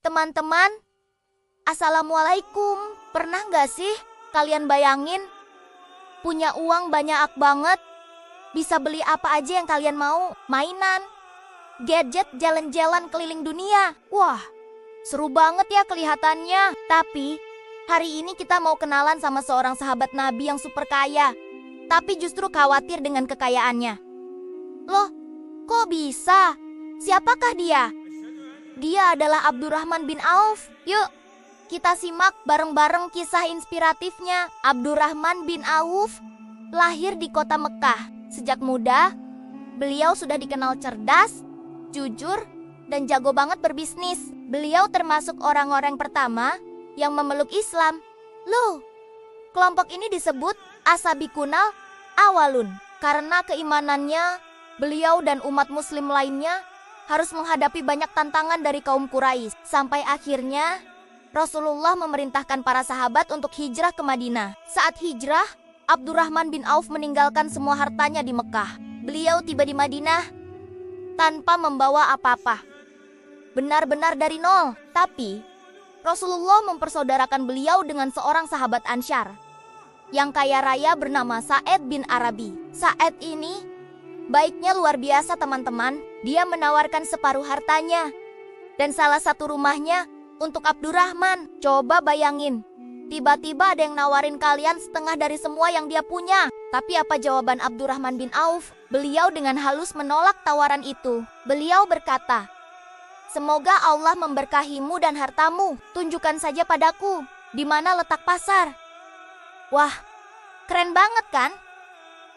Teman-teman, Assalamualaikum. Pernah nggak sih kalian bayangin punya uang banyak banget, bisa beli apa aja yang kalian mau, mainan, gadget, jalan-jalan keliling dunia. Wah, seru banget ya kelihatannya. Tapi hari ini kita mau kenalan sama seorang sahabat Nabi yang super kaya, tapi justru khawatir dengan kekayaannya. Loh, kok bisa? Siapakah dia? Dia adalah Abdurrahman bin Auf. Yuk, kita simak bareng-bareng kisah inspiratifnya. Abdurrahman bin Auf lahir di kota Mekah. Sejak muda, beliau sudah dikenal cerdas, jujur, dan jago banget berbisnis. Beliau termasuk orang-orang pertama yang memeluk Islam. Loh, kelompok ini disebut Asabiqunal Awalun. Karena keimanannya, beliau dan umat muslim lainnya harus menghadapi banyak tantangan dari kaum Quraisy. Sampai akhirnya Rasulullah memerintahkan para sahabat untuk hijrah ke Madinah. Saat hijrah, Abdurrahman bin Auf meninggalkan semua hartanya di Mekah. Beliau tiba di Madinah tanpa membawa apa-apa, benar-benar dari nol. Tapi Rasulullah mempersaudarakan beliau dengan seorang sahabat Ansyar yang kaya raya bernama Sa'ad bin Arabi. Sa'ad ini baiknya luar biasa, teman-teman. Dia menawarkan separuh hartanya dan salah satu rumahnya untuk Abdurrahman. Coba bayangin, tiba-tiba ada yang nawarin kalian setengah dari semua yang dia punya. Tapi apa jawaban Abdurrahman bin Auf? Beliau dengan halus menolak tawaran itu. Beliau berkata, "Semoga Allah memberkahimu dan hartamu. Tunjukkan saja padaku di mana letak pasar." Wah, keren banget kan?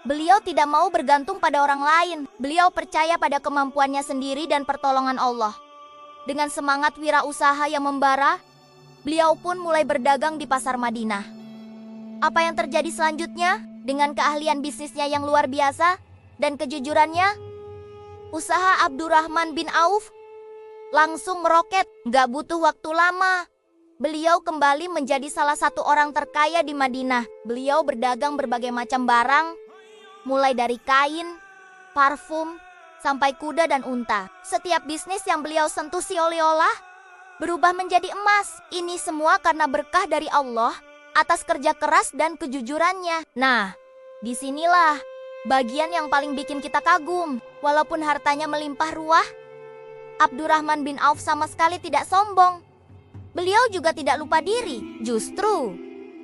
Beliau tidak mau bergantung pada orang lain. Beliau percaya pada kemampuannya sendiri dan pertolongan Allah. Dengan semangat wirausaha yang membara, beliau pun mulai berdagang di pasar Madinah. Apa yang terjadi selanjutnya? Dengan keahlian bisnisnya yang luar biasa dan kejujurannya, usaha Abdurrahman bin Auf langsung meroket. Gak butuh waktu lama, beliau kembali menjadi salah satu orang terkaya di Madinah. Beliau berdagang berbagai macam barang, mulai dari kain, parfum, sampai kuda dan unta. Setiap bisnis yang beliau sentuh seolah-olah berubah menjadi emas. Ini semua karena berkah dari Allah atas kerja keras dan kejujurannya. Nah, disinilah bagian yang paling bikin kita kagum. Walaupun hartanya melimpah ruah, Abdurrahman bin Auf sama sekali tidak sombong. Beliau juga tidak lupa diri. Justru,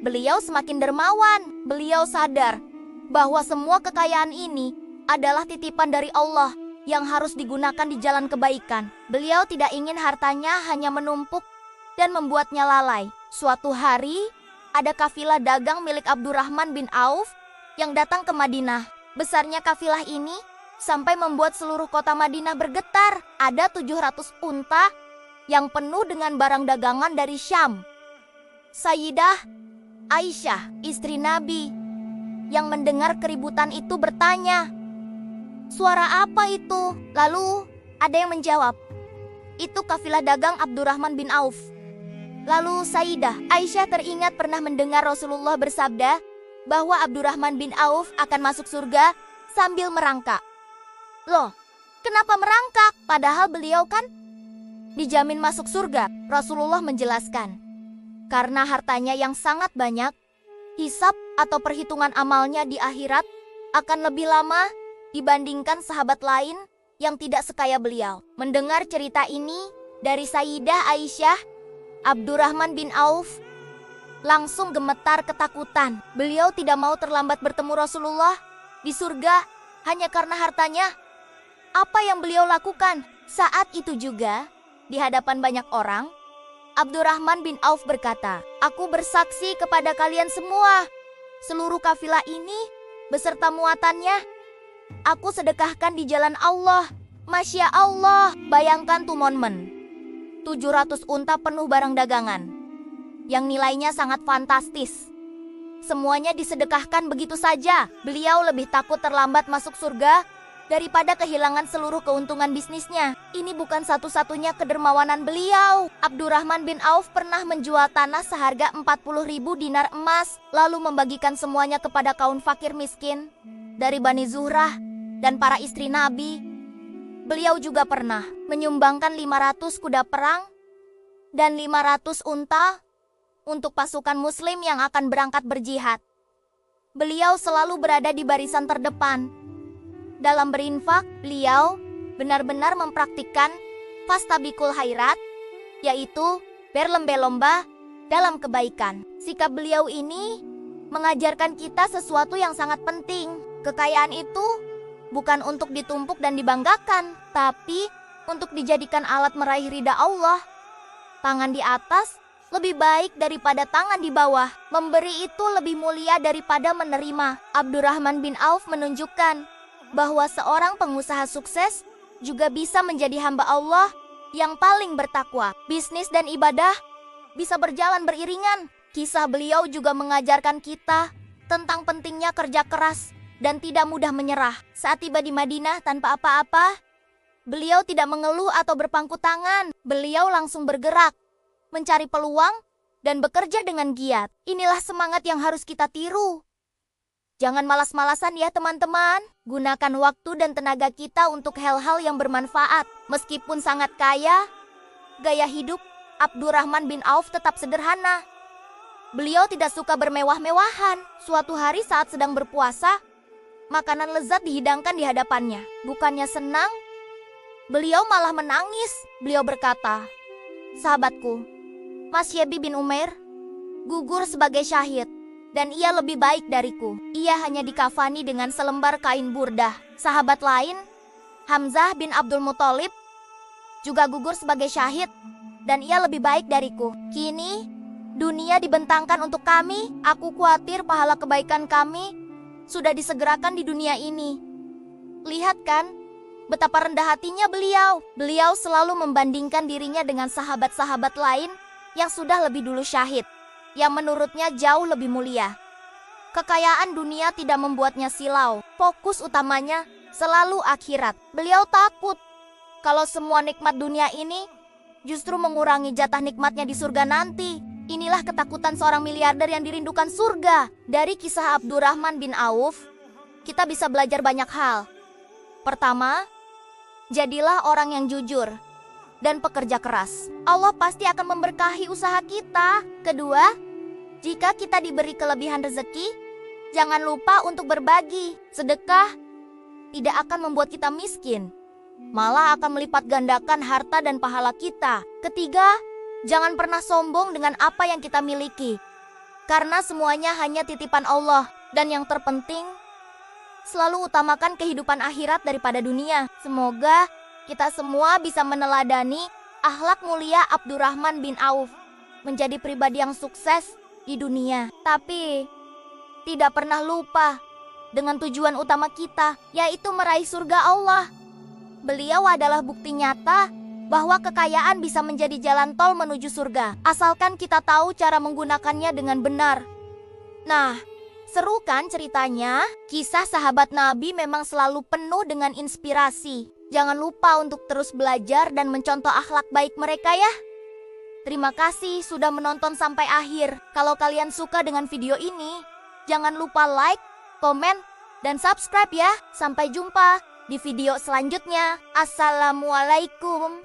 beliau semakin dermawan. Beliau sadar bahwa semua kekayaan ini adalah titipan dari Allah yang harus digunakan di jalan kebaikan. Beliau tidak ingin hartanya hanya menumpuk dan membuatnya lalai. Suatu hari, ada kafilah dagang milik Abdurrahman bin Auf yang datang ke Madinah. Besarnya kafilah ini sampai membuat seluruh kota Madinah bergetar. Ada 700 unta yang penuh dengan barang dagangan dari Syam. Sayyidah Aisyah, istri Nabi, yang mendengar keributan itu bertanya, "Suara apa itu?" Lalu ada yang menjawab, "Itu kafilah dagang Abdurrahman bin Auf." Lalu Sayyidah Aisyah teringat pernah mendengar Rasulullah bersabda bahwa Abdurrahman bin Auf akan masuk surga sambil merangkak. Loh, kenapa merangkak? Padahal beliau kan dijamin masuk surga. Rasulullah menjelaskan, karena hartanya yang sangat banyak, hisab atau perhitungan amalnya di akhirat akan lebih lama dibandingkan sahabat lain yang tidak sekaya beliau. Mendengar cerita ini dari Sayyidah Aisyah, Abdurrahman bin Auf langsung gemetar ketakutan. Beliau tidak mau terlambat bertemu Rasulullah di surga hanya karena hartanya. Apa yang beliau lakukan? Saat itu juga, di hadapan banyak orang, Abdurrahman bin Auf berkata, "Aku bersaksi kepada kalian semua, seluruh kafilah ini beserta muatannya aku sedekahkan di jalan Allah." Masya Allah, bayangkan tuh momen, 700 unta penuh barang dagangan yang nilainya sangat fantastis. Semuanya disedekahkan begitu saja. Beliau lebih takut terlambat masuk surga daripada kehilangan seluruh keuntungan bisnisnya. Ini bukan satu-satunya kedermawanan beliau. Abdurrahman bin Auf pernah menjual tanah seharga 40.000 dinar emas, lalu membagikan semuanya kepada kaum fakir miskin dari Bani Zuhrah dan para istri Nabi. Beliau juga pernah menyumbangkan 500 kuda perang dan 500 unta untuk pasukan muslim yang akan berangkat berjihad. Beliau selalu berada di barisan terdepan. Dalam berinfak, beliau benar-benar mempraktikkan fastabikul khairat, yaitu berlomba-lomba dalam kebaikan. Sikap beliau ini mengajarkan kita sesuatu yang sangat penting. Kekayaan itu bukan untuk ditumpuk dan dibanggakan, tapi untuk dijadikan alat meraih ridha Allah. Tangan di atas lebih baik daripada tangan di bawah. Memberi itu lebih mulia daripada menerima. Abdurrahman bin Auf menunjukkan bahwa seorang pengusaha sukses juga bisa menjadi hamba Allah yang paling bertakwa. Bisnis dan ibadah bisa berjalan beriringan. Kisah beliau juga mengajarkan kita tentang pentingnya kerja keras dan tidak mudah menyerah. Saat tiba di Madinah tanpa apa-apa, beliau tidak mengeluh atau berpangku tangan. Beliau langsung bergerak, mencari peluang, dan bekerja dengan giat. Inilah semangat yang harus kita tiru. Jangan malas-malasan ya teman-teman. Gunakan waktu dan tenaga kita untuk hal-hal yang bermanfaat. Meskipun sangat kaya, gaya hidup Abdurrahman bin Auf tetap sederhana. Beliau tidak suka bermewah-mewahan. Suatu hari saat sedang berpuasa, makanan lezat dihidangkan di hadapannya. Bukannya senang, beliau malah menangis. Beliau berkata, "Sahabatku, Mas Yebi bin Umair gugur sebagai syahid, dan ia lebih baik dariku. Ia hanya dikafani dengan selembar kain burdah." Sahabat lain, Hamzah bin Abdul Muthalib, juga gugur sebagai syahid, dan ia lebih baik dariku. Kini, dunia dibentangkan untuk kami. Aku khawatir pahala kebaikan kami sudah disegerakan di dunia ini. Lihat kan, betapa rendah hatinya beliau. Beliau selalu membandingkan dirinya dengan sahabat-sahabat lain yang sudah lebih dulu syahid, yang menurutnya jauh lebih mulia. Kekayaan dunia tidak membuatnya silau. Fokus utamanya selalu akhirat. Beliau takut kalau semua nikmat dunia ini justru mengurangi jatah nikmatnya di surga nanti. Inilah ketakutan seorang miliarder yang dirindukan surga. Dari kisah Abdurrahman bin Auf, kita bisa belajar banyak hal. Pertama, jadilah orang yang jujur dan pekerja keras. Allah pasti akan memberkahi usaha kita. Kedua, jika kita diberi kelebihan rezeki, jangan lupa untuk berbagi. Sedekah tidak akan membuat kita miskin, malah akan melipat gandakan harta dan pahala kita. Ketiga, jangan pernah sombong dengan apa yang kita miliki, karena semuanya hanya titipan Allah. Dan yang terpenting, selalu utamakan kehidupan akhirat daripada dunia. Semoga kita semua bisa meneladani akhlak mulia Abdurrahman bin Auf, menjadi pribadi yang sukses di dunia, tapi tidak pernah lupa dengan tujuan utama kita, yaitu meraih surga Allah. Beliau adalah bukti nyata bahwa kekayaan bisa menjadi jalan tol menuju surga, asalkan kita tahu cara menggunakannya dengan benar. Nah, seru kan ceritanya? Kisah sahabat Nabi memang selalu penuh dengan inspirasi. Jangan lupa untuk terus belajar dan mencontoh akhlak baik mereka ya. Terima kasih sudah menonton sampai akhir. Kalau kalian suka dengan video ini, jangan lupa like, komen, dan subscribe ya. Sampai jumpa di video selanjutnya. Assalamualaikum.